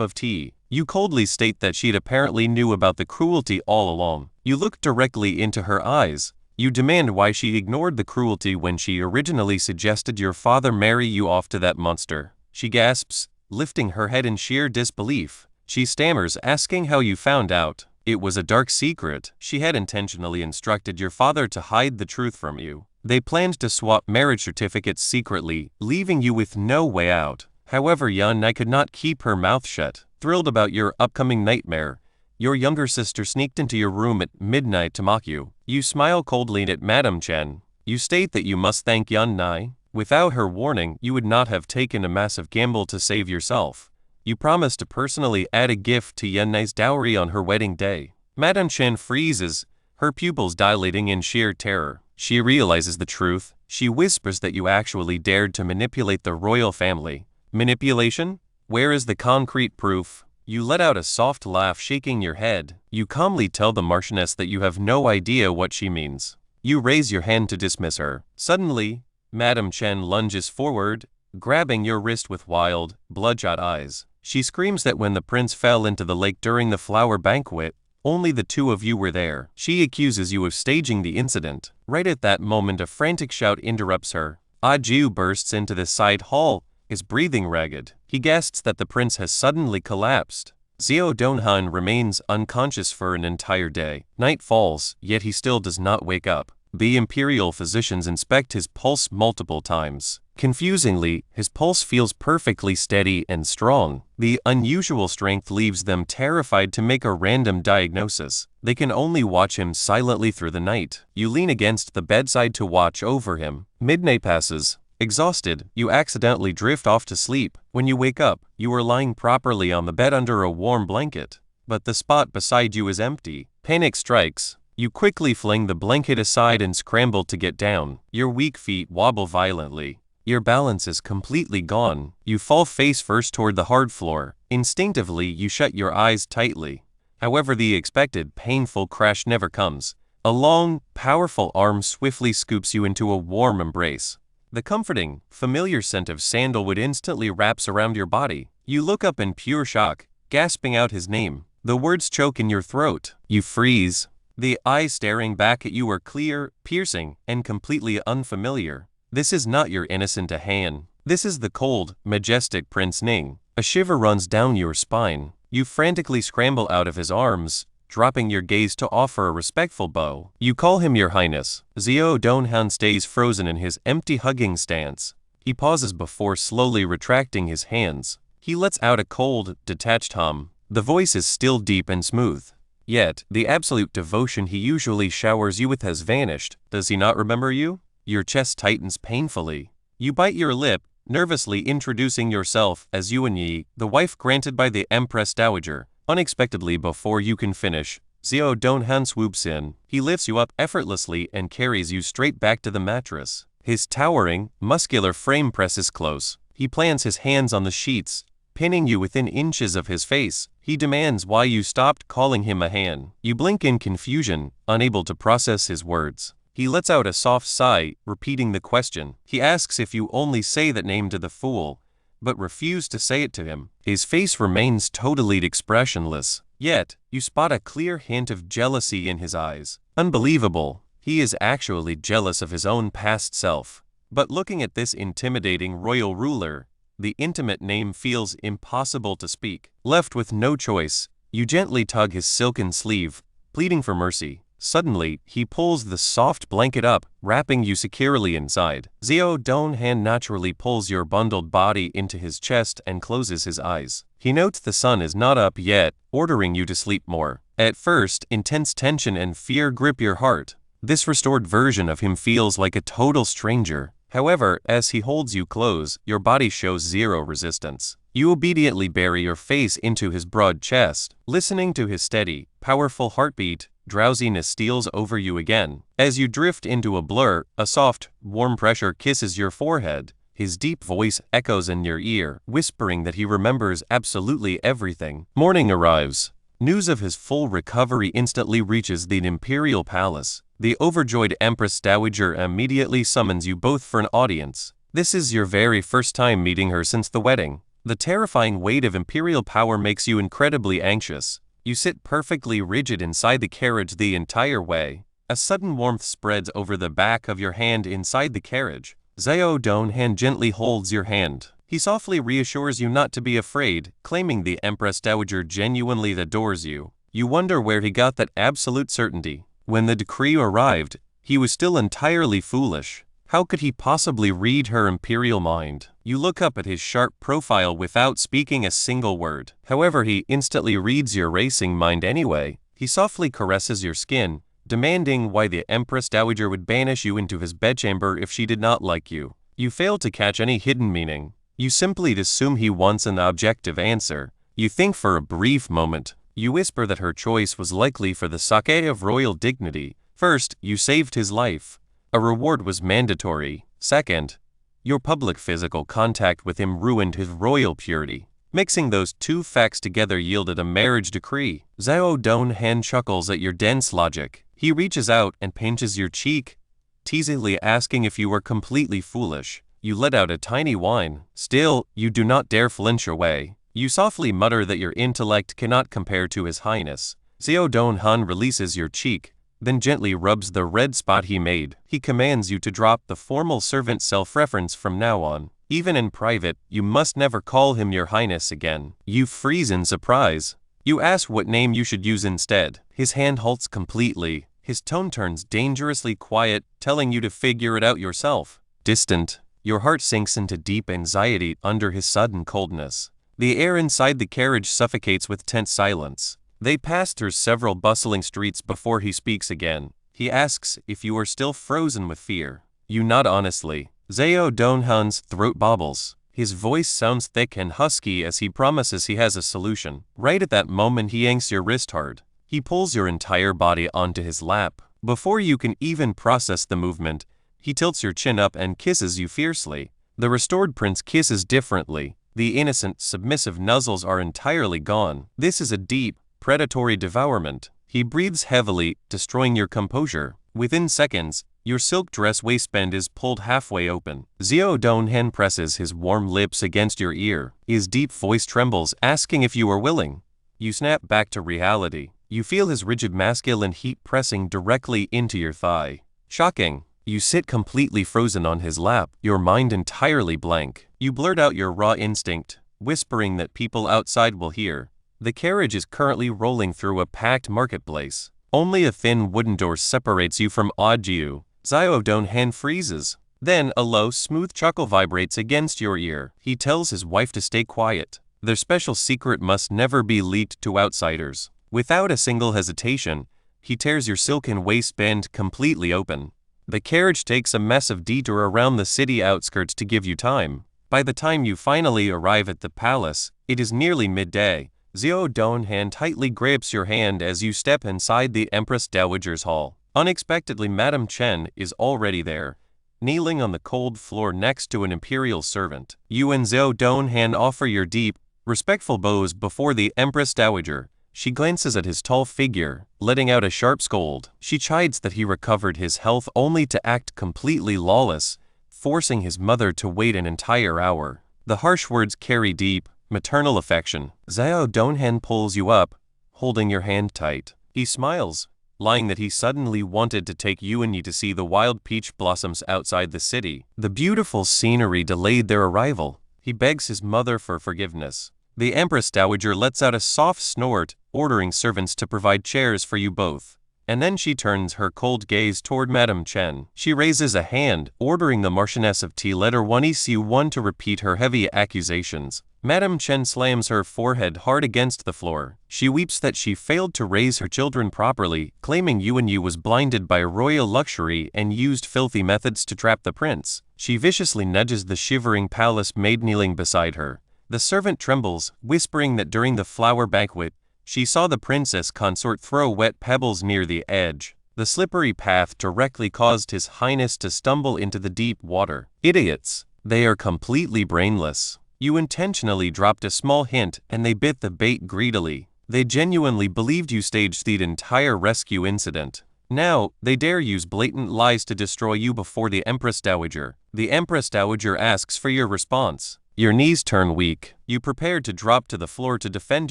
Speaker 1: of tea. You coldly state that she'd apparently knew about the cruelty all along. You look directly into her eyes. You demand why she ignored the cruelty when she originally suggested your father marry you off to that monster. She gasps, lifting her head in sheer disbelief. She stammers, asking how you found out. It was a dark secret. She had intentionally instructed your father to hide the truth from you. They planned to swap marriage certificates secretly, leaving you with no way out. However, Yuan Yi could not keep her mouth shut. Thrilled about your upcoming nightmare, your younger sister sneaked into your room at midnight to mock you. You smile coldly at Madame Chen. You state that you must thank Yuan Yi. Without her warning, you would not have taken a massive gamble to save yourself. You promise to personally add a gift to Yuan Yi's dowry on her wedding day. Madame Chen freezes, her pupils dilating in sheer terror. She realizes the truth. She whispers that you actually dared to manipulate the royal family. Manipulation? Where is the concrete proof? You let out a soft laugh, shaking your head. You calmly tell the Marchioness that you have no idea what she means. You raise your hand to dismiss her. Suddenly, Madame Chen lunges forward, grabbing your wrist with wild, bloodshot eyes. She screams that when the prince fell into the lake during the flower banquet, only the two of you were there. She accuses you of staging the incident. Right at that moment, a frantic shout interrupts her. Ju bursts into the side hall, his breathing ragged. He gasps that the prince has suddenly collapsed. Xiao Doan Hanh remains unconscious for an entire day. Night falls, yet he still does not wake up. The Imperial physicians inspect his pulse multiple times. Confusingly, his pulse feels perfectly steady and strong. The unusual strength leaves them terrified to make a random diagnosis. They can only watch him silently through the night. You lean against the bedside to watch over him. Midnight passes. Exhausted, you accidentally drift off to sleep. When you wake up, you are lying properly on the bed under a warm blanket. But the spot beside you is empty. Panic strikes. You quickly fling the blanket aside and scramble to get down. Your weak feet wobble violently. Your balance is completely gone. You fall face first toward the hard floor. Instinctively, you shut your eyes tightly. However, the expected, painful crash never comes. A long, powerful arm swiftly scoops you into a warm embrace. The comforting, familiar scent of sandalwood instantly wraps around your body. You look up in pure shock, gasping out his name. The words choke in your throat. You freeze. The eyes staring back at you are clear, piercing, and completely unfamiliar. This is not your innocent Han. This is the cold, majestic Prince Ning. A shiver runs down your spine. You frantically scramble out of his arms, dropping your gaze to offer a respectful bow. You call him your highness. Xiao Doan Hanh stays frozen in his empty hugging stance. He pauses before slowly retracting his hands. He lets out a cold, detached hum. The voice is still deep and smooth. Yet, the absolute devotion he usually showers you with has vanished. Does he not remember you? Your chest tightens painfully. You bite your lip, nervously introducing yourself as Yuan Yi, the wife granted by the Empress Dowager. Unexpectedly, before you can finish, Xiao Doan Hanh swoops in. He lifts you up effortlessly and carries you straight back to the mattress. His towering, muscular frame presses close. He plants his hands on the sheets, pinning you within inches of his face. He demands why you stopped calling him a Han. You blink in confusion, unable to process his words. He lets out a soft sigh, repeating the question. He asks if you only say that name to the fool, but refuse to say it to him. His face remains totally expressionless, yet you spot a clear hint of jealousy in his eyes. Unbelievable, he is actually jealous of his own past self. But looking at this intimidating royal ruler, the intimate name feels impossible to speak. Left with no choice, you gently tug his silken sleeve, pleading for mercy. Suddenly, he pulls the soft blanket up, wrapping you securely inside. Xiao Doan Hanh naturally pulls your bundled body into his chest and closes his eyes. He notes the sun is not up yet, ordering you to sleep more. At first, intense tension and fear grip your heart. This restored version of him feels like a total stranger. However, as he holds you close, your body shows zero resistance. You obediently bury your face into his broad chest. Listening to his steady, powerful heartbeat, drowsiness steals over you again. As you drift into a blur, a soft, warm pressure kisses your forehead. His deep voice echoes in your ear, whispering that he remembers absolutely everything. Morning arrives. News of his full recovery instantly reaches the Imperial palace. The overjoyed Empress Dowager immediately summons you both for an audience. This is your very first time meeting her since the wedding. The terrifying weight of Imperial power makes you incredibly anxious. You sit perfectly rigid inside the carriage the entire way. A sudden warmth spreads over the back of your hand inside the carriage. Xiao Doan Hanh gently holds your hand. He softly reassures you not to be afraid, claiming the Empress Dowager genuinely adores you. You wonder where he got that absolute certainty. When the decree arrived, he was still entirely foolish. How could he possibly read her imperial mind? You look up at his sharp profile without speaking a single word. However, he instantly reads your racing mind anyway. He softly caresses your skin, demanding why the Empress Dowager would banish you into his bedchamber if she did not like you. You fail to catch any hidden meaning. You simply assume he wants an objective answer. You think for a brief moment. You whisper that her choice was likely for the sake of royal dignity. First, you saved his life. A reward was mandatory. Second, your public physical contact with him ruined his royal purity. Mixing those two facts together yielded a marriage decree. Xiao Doan Hanh chuckles at your dense logic. He reaches out and pinches your cheek, teasingly asking if you were completely foolish. You let out a tiny whine. Still, you do not dare flinch away. You softly mutter that your intellect cannot compare to his highness. Xiao Doan Hanh releases your cheek, then gently rubs the red spot he made. He commands you to drop the formal servant self-reference from now on. Even in private, you must never call him your highness again. You freeze in surprise. You ask what name you should use instead. His hand halts completely. His tone turns dangerously quiet, telling you to figure it out yourself. Distant, your heart sinks into deep anxiety under his sudden coldness. The air inside the carriage suffocates with tense silence. They pass through several bustling streets before he speaks again. He asks if you are still frozen with fear. You nod honestly. Xiao Doan Hanh's throat bobbles. His voice sounds thick and husky as he promises he has a solution. Right at that moment he yanks your wrist hard. He pulls your entire body onto his lap. Before you can even process the movement, he tilts your chin up and kisses you fiercely. The restored prince kisses differently. The innocent, submissive nuzzles are entirely gone. This is a deep, predatory devourment. He breathes heavily, destroying your composure. Within seconds, your silk dress waistband is pulled halfway open. Xiao Doan Hanh presses his warm lips against your ear. His deep voice trembles, asking if you are willing. You snap back to reality. You feel his rigid masculine heat pressing directly into your thigh. Shocking. You sit completely frozen on his lap, your mind entirely blank. You blurt out your raw instinct, whispering that people outside will hear. The carriage is currently rolling through a packed marketplace. Only a thin wooden door separates you from Audio. Xiao Doan Hanh freezes. Then a low, smooth chuckle vibrates against your ear. He tells his wife to stay quiet. Their special secret must never be leaked to outsiders. Without a single hesitation, he tears your silken waistband completely open. The carriage takes a massive detour around the city outskirts to give you time. By the time you finally arrive at the palace, it is nearly midday. Xiao Doan Hanh tightly grips your hand as you step inside the Empress Dowager's hall. Unexpectedly, Madame Chen is already there, kneeling on the cold floor next to an imperial servant. You and Xiao Doan Hanh offer your deep, respectful bows before the Empress Dowager. She glances at his tall figure, letting out a sharp scold. She chides that he recovered his health only to act completely lawless, forcing his mother to wait an entire hour. The harsh words carry deep, maternal affection. Xiao Doan Hanh pulls you up, holding your hand tight. He smiles, lying that he suddenly wanted to take Yuan Yi to see the wild peach blossoms outside the city. The beautiful scenery delayed their arrival. He begs his mother for forgiveness. The Empress Dowager lets out a soft snort, ordering servants to provide chairs for you both. And then she turns her cold gaze toward Madame Chen. She raises a hand, ordering the Marchioness of T-1 to repeat her heavy accusations. Madame Chen slams her forehead hard against the floor. She weeps that she failed to raise her children properly, claiming Yuan Yi was blinded by royal luxury and used filthy methods to trap the prince. She viciously nudges the shivering palace maid kneeling beside her. The servant trembles, whispering that during the flower banquet, she saw the princess consort throw wet pebbles near the edge. The slippery path directly caused His Highness to stumble into the deep water. Idiots. They are completely brainless. You intentionally dropped a small hint and they bit the bait greedily. They genuinely believed you staged the entire rescue incident. Now, they dare use blatant lies to destroy you before the Empress Dowager. The Empress Dowager asks for your response. Your knees turn weak. You prepare to drop to the floor to defend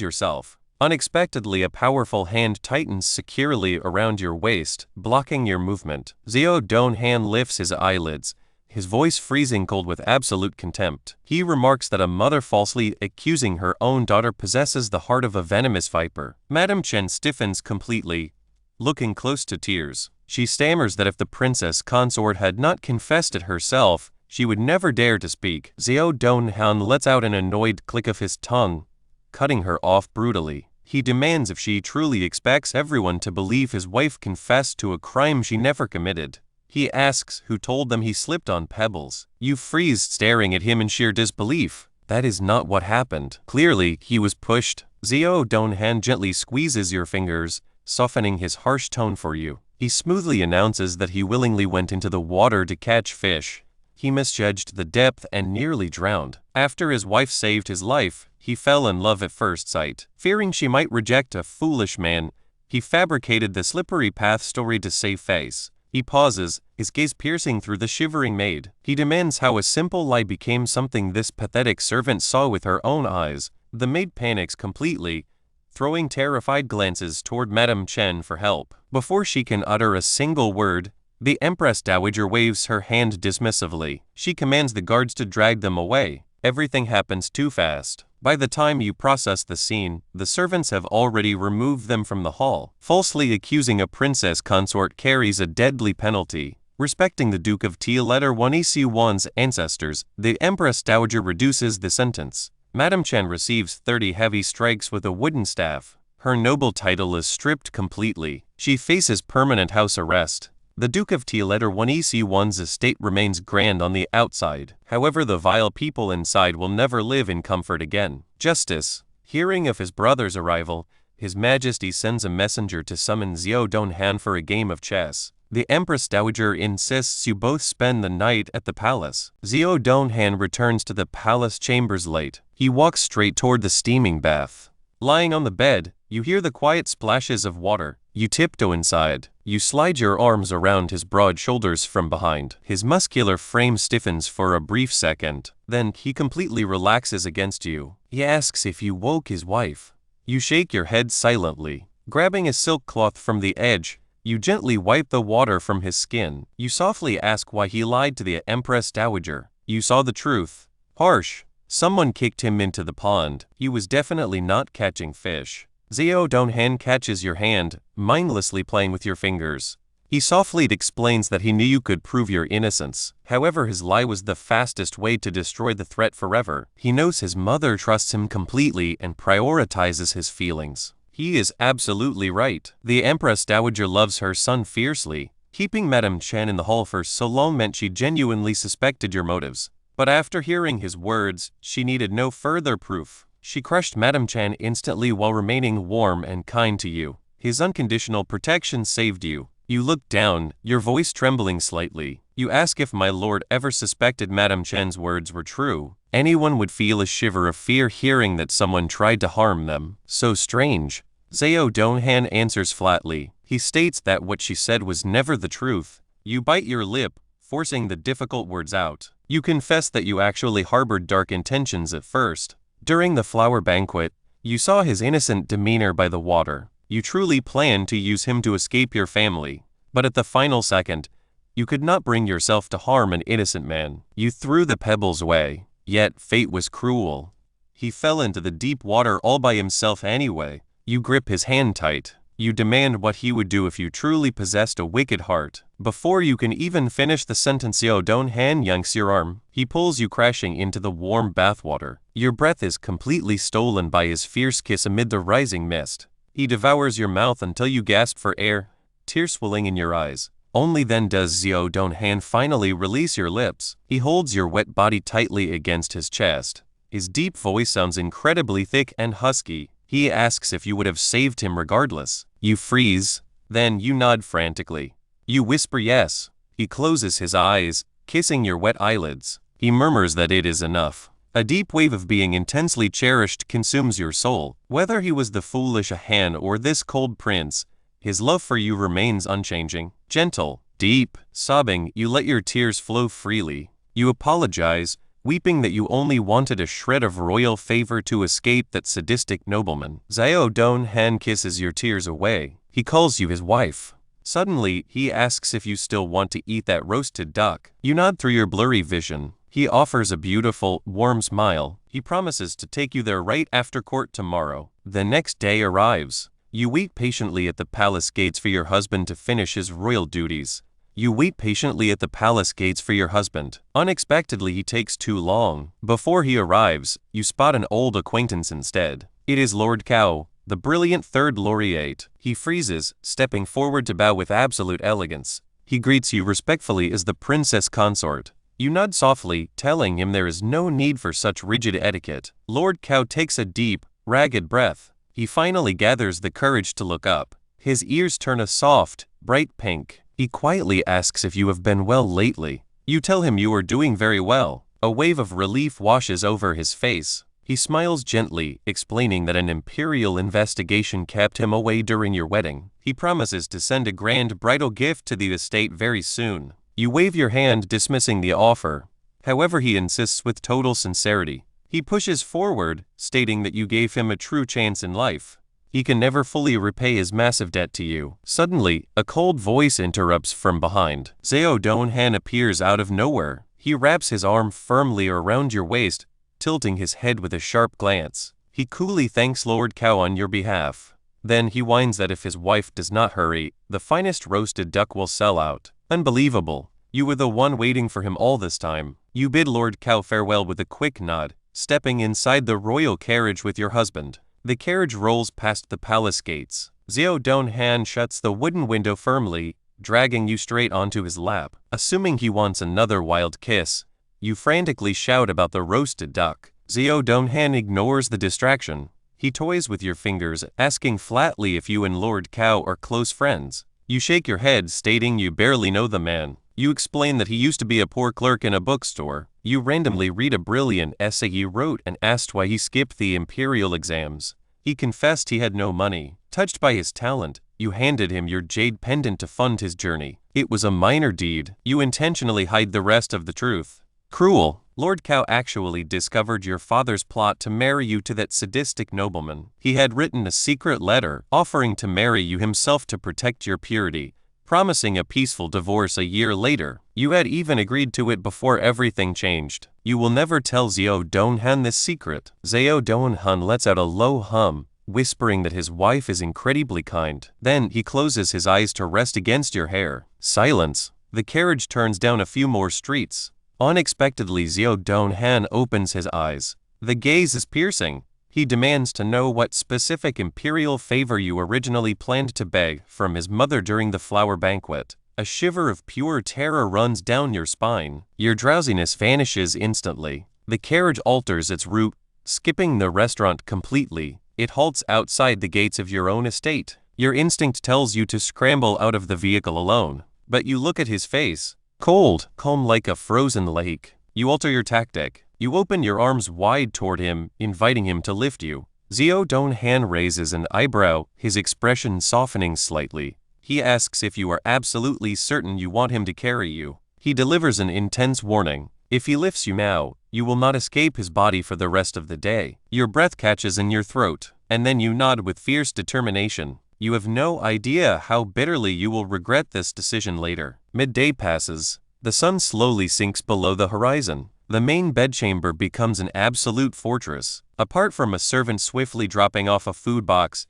Speaker 1: yourself. Unexpectedly, a powerful hand tightens securely around your waist, blocking your movement. Xiao Doan Hanh lifts his eyelids, his voice freezing cold with absolute contempt. He remarks that a mother falsely accusing her own daughter possesses the heart of a venomous viper. Madame Chen stiffens completely, looking close to tears. She stammers that if the princess consort had not confessed it herself, she would never dare to speak. Xiao Doan Hanh lets out an annoyed click of his tongue, cutting her off brutally. He demands if she truly expects everyone to believe his wife confessed to a crime she never committed. He asks who told them he slipped on pebbles. You freeze, staring at him in sheer disbelief. That is not what happened. Clearly, he was pushed. Xiao Doan Hanh gently squeezes your fingers, softening his harsh tone for you. He smoothly announces that he willingly went into the water to catch fish. He misjudged the depth and nearly drowned. After his wife saved his life, he fell in love at first sight. Fearing she might reject a foolish man, he fabricated the slippery path story to save face. He pauses, his gaze piercing through the shivering maid. He demands how a simple lie became something this pathetic servant saw with her own eyes. The maid panics completely, throwing terrified glances toward Madame Chen for help. Before she can utter a single word, the Empress Dowager waves her hand dismissively. She commands the guards to drag them away. Everything happens too fast. By the time you process the scene, the servants have already removed them from the hall. Falsely accusing a princess consort carries a deadly penalty. Respecting the Duke of T-1's ancestors, the Empress Dowager reduces the sentence. Madame Chen receives 30 heavy strikes with a wooden staff. Her noble title is stripped completely. She faces permanent house arrest. The Duke of T-1's estate remains grand on the outside. However, the vile people inside will never live in comfort again. Justice. Hearing of his brother's arrival, His Majesty sends a messenger to summon Xiao Doan Hanh for a game of chess. The Empress Dowager insists you both spend the night at the palace. Xiao Doan Hanh returns to the palace chambers late. He walks straight toward the steaming bath. Lying on the bed, you hear the quiet splashes of water. You tiptoe inside. You slide your arms around his broad shoulders from behind. His muscular frame stiffens for a brief second. Then he completely relaxes against you. He asks if you woke his wife. You shake your head silently. Grabbing a silk cloth from the edge, you gently wipe the water from his skin. You softly ask why he lied to the Empress Dowager. You saw the truth. Harsh. Someone kicked him into the pond. He was definitely not catching fish. Xiao Doan Hanh catches your hand, mindlessly playing with your fingers. He softly explains that he knew you could prove your innocence. However, his lie was the fastest way to destroy the threat forever. He knows his mother trusts him completely and prioritizes his feelings. He is absolutely right. The Empress Dowager loves her son fiercely. Keeping Madame Chen in the hall for so long meant she genuinely suspected your motives. But after hearing his words, she needed no further proof. She crushed Madame Chen instantly while remaining warm and kind to you. His unconditional protection saved you. You look down, your voice trembling slightly. You ask if my lord ever suspected Madame Chen's words were true. Anyone would feel a shiver of fear hearing that someone tried to harm them. So strange. Xiao Doan Hanh answers flatly. He states that what she said was never the truth. You bite your lip, forcing the difficult words out. You confess that you actually harbored dark intentions at first. During the flower banquet, you saw his innocent demeanor by the water. You truly planned to use him to escape your family. But at the final second, you could not bring yourself to harm an innocent man. You threw the pebbles away, yet fate was cruel. He fell into the deep water all by himself anyway. You grip his hand tight. You demand what he would do if you truly possessed a wicked heart. Before you can even finish the sentence, Xiao Doan Hanh yanks your arm. He pulls you crashing into the warm bathwater. Your breath is completely stolen by his fierce kiss amid the rising mist. He devours your mouth until you gasp for air, tears swelling in your eyes. Only then does Xiao Doan Hanh finally release your lips. He holds your wet body tightly against his chest. His deep voice sounds incredibly thick and husky. He asks if you would have saved him regardless. You freeze, then you nod frantically. You whisper yes. He closes his eyes, kissing your wet eyelids. He murmurs that it is enough. A deep wave of being intensely cherished consumes your soul. Whether he was the foolish Han or this cold prince, his love for you remains unchanging. Gentle, deep, sobbing, you let your tears flow freely. You apologize, weeping that you only wanted a shred of royal favor to escape that sadistic nobleman. Xiao Doan Hanh kisses your tears away. He calls you his wife. Suddenly, he asks if you still want to eat that roasted duck. You nod through your blurry vision. He offers a beautiful, warm smile. He promises to take you there right after court tomorrow. The next day arrives. You wait patiently at the palace gates for your husband to finish his royal duties. You wait patiently at the palace gates for your husband. Unexpectedly, he takes too long. Before he arrives, you spot an old acquaintance instead. It is Lord Cao, the brilliant third laureate. He freezes, stepping forward to bow with absolute elegance. He greets you respectfully as the princess consort. You nod softly, telling him there is no need for such rigid etiquette. Lord Cao takes a deep, ragged breath. He finally gathers the courage to look up. His ears turn a soft, bright pink. He quietly asks if you have been well lately. You tell him you are doing very well. A wave of relief washes over his face. He smiles gently, explaining that an Imperial investigation kept him away during your wedding. He promises to send a grand bridal gift to the estate very soon. You wave your hand, dismissing the offer. However, he insists with total sincerity. He pushes forward, stating that you gave him a true chance in life. He can never fully repay his massive debt to you. Suddenly, a cold voice interrupts from behind. Xiao Doan Hanh appears out of nowhere. He wraps his arm firmly around your waist, tilting his head with a sharp glance. He coolly thanks Lord Cao on your behalf. Then he whines that if his wife does not hurry, the finest roasted duck will sell out. Unbelievable. You were the one waiting for him all this time. You bid Lord Cao farewell with a quick nod, stepping inside the royal carriage with your husband. The carriage rolls past the palace gates. Xiao Doan Hanh shuts the wooden window firmly, dragging you straight onto his lap. Assuming he wants another wild kiss, you frantically shout about the roasted duck. Xiao Doan Hanh ignores the distraction. He toys with your fingers, asking flatly if you and Lord Cao are close friends. You shake your head, stating you barely know the man. You explain that he used to be a poor clerk in a bookstore. You randomly read a brilliant essay he wrote and asked why he skipped the Imperial exams. He confessed he had no money. Touched by his talent, you handed him your jade pendant to fund his journey. It was a minor deed. You intentionally hide the rest of the truth. Cruel. Lord Cao actually discovered your father's plot to marry you to that sadistic nobleman. He had written a secret letter offering to marry you himself to protect your purity, promising a peaceful divorce a year later. You had even agreed to it before everything changed. You will never tell Xiao Doan Hanh this secret. Xiao Doan Hanh lets out a low hum, whispering that his wife is incredibly kind. Then he closes his eyes to rest against your hair. Silence. The carriage turns down a few more streets. Unexpectedly, Xiao Doan Hanh opens his eyes. The gaze is piercing. He demands to know what specific imperial favor you originally planned to beg from his mother during the flower banquet. A shiver of pure terror runs down your spine. Your drowsiness vanishes instantly. The carriage alters its route, skipping the restaurant completely. It halts outside the gates of your own estate. Your instinct tells you to scramble out of the vehicle alone. But you look at his face. Cold, calm like a frozen lake. You alter your tactic. You open your arms wide toward him, inviting him to lift you. Xiao Doan Hanh raises an eyebrow, his expression softening slightly. He asks if you are absolutely certain you want him to carry you. He delivers an intense warning. If he lifts you now, you will not escape his body for the rest of the day. Your breath catches in your throat, and then you nod with fierce determination. You have no idea how bitterly you will regret this decision later. Midday passes. The sun slowly sinks below the horizon. The main bedchamber becomes an absolute fortress. Apart from a servant swiftly dropping off a food box,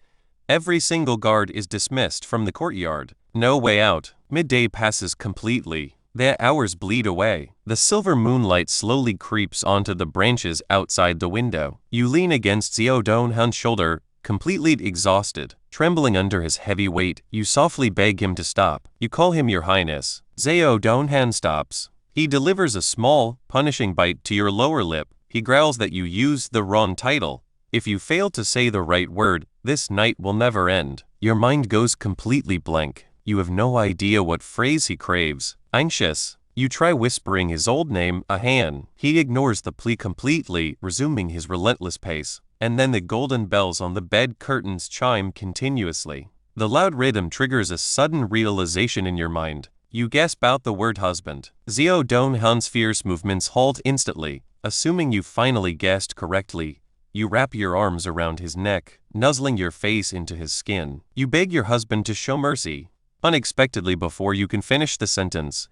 Speaker 1: every single guard is dismissed from the courtyard. No way out. Midday passes completely. The hours bleed away. The silver moonlight slowly creeps onto the branches outside the window. You lean against Xiao Doan Han's shoulder, completely exhausted. Trembling under his heavy weight, you softly beg him to stop. You call him your highness. Xiao Doan Han stops. He delivers a small, punishing bite to your lower lip. He growls that you used the wrong title. If you fail to say the right word, this night will never end. Your mind goes completely blank. You have no idea what phrase he craves. Anxious, you try whispering his old name, Han. He ignores the plea completely, resuming his relentless pace. And then the golden bells on the bed curtains chime continuously. The loud rhythm triggers a sudden realization in your mind. You gasp out the word husband. Xiao Doan Han's fierce movements halt instantly. Assuming you finally guessed correctly, you wrap your arms around his neck, nuzzling your face into his skin. You beg your husband to show mercy. Unexpectedly, before you can finish the sentence,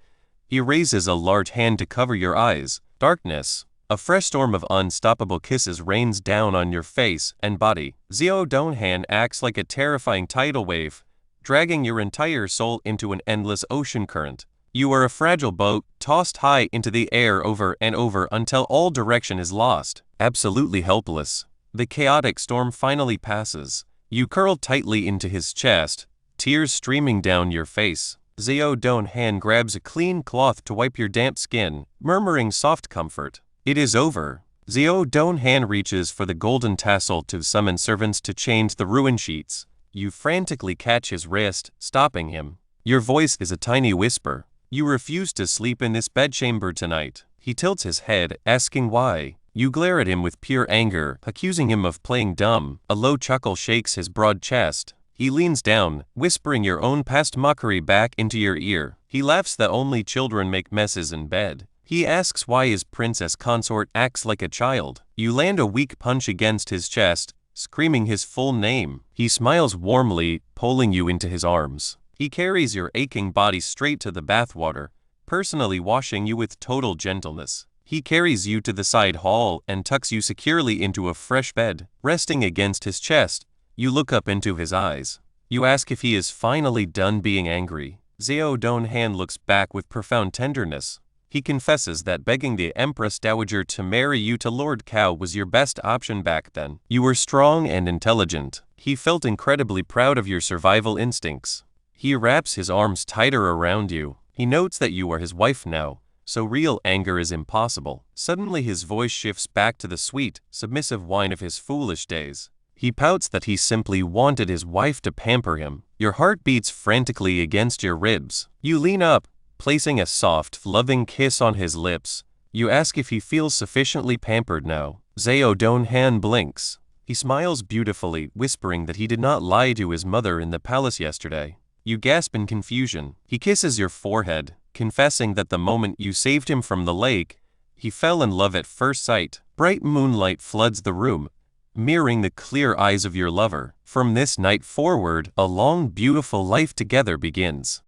Speaker 1: he raises a large hand to cover your eyes. Darkness. A fresh storm of unstoppable kisses rains down on your face and body. Xiao Doan Han acts like a terrifying tidal wave, dragging your entire soul into an endless ocean current. You are a fragile boat, tossed high into the air over and over until all direction is lost. Absolutely helpless. The chaotic storm finally passes. You curl tightly into his chest, tears streaming down your face. Xiao Doan Han grabs a clean cloth to wipe your damp skin, murmuring soft comfort. It is over. Xiao Doan Han reaches for the golden tassel to summon servants to change the ruined sheets. You frantically catch his wrist, stopping him. Your voice is a tiny whisper. You refuse to sleep in this bedchamber tonight. He tilts his head, asking why. You glare at him with pure anger, accusing him of playing dumb. A low chuckle shakes his broad chest. He leans down, whispering your own past mockery back into your ear. He laughs that only children make messes in bed. He asks why his princess consort acts like a child. You land a weak punch against his chest, screaming his full name. He smiles warmly, pulling you into his arms. He carries your aching body straight to the bathwater, personally washing you with total gentleness. He carries you to the side hall and tucks you securely into a fresh bed. Resting against his chest, you look up into his eyes. You ask if he is finally done being angry. Xiao Doan Han looks back with profound tenderness. He confesses that begging the Empress Dowager to marry you to Lord Cao was your best option back then. You were strong and intelligent. He felt incredibly proud of your survival instincts. He wraps his arms tighter around you. He notes that you are his wife now, so real anger is impossible. Suddenly his voice shifts back to the sweet, submissive whine of his foolish days. He pouts that he simply wanted his wife to pamper him. Your heart beats frantically against your ribs. You lean up, placing a soft, loving kiss on his lips. You ask if he feels sufficiently pampered now. Xiao Doan Han blinks. He smiles beautifully, whispering that he did not lie to his mother in the palace yesterday. You gasp in confusion. He kisses your forehead, confessing that the moment you saved him from the lake, he fell in love at first sight. Bright moonlight floods the room, mirroring the clear eyes of your lover. From this night forward, a long, beautiful life together begins.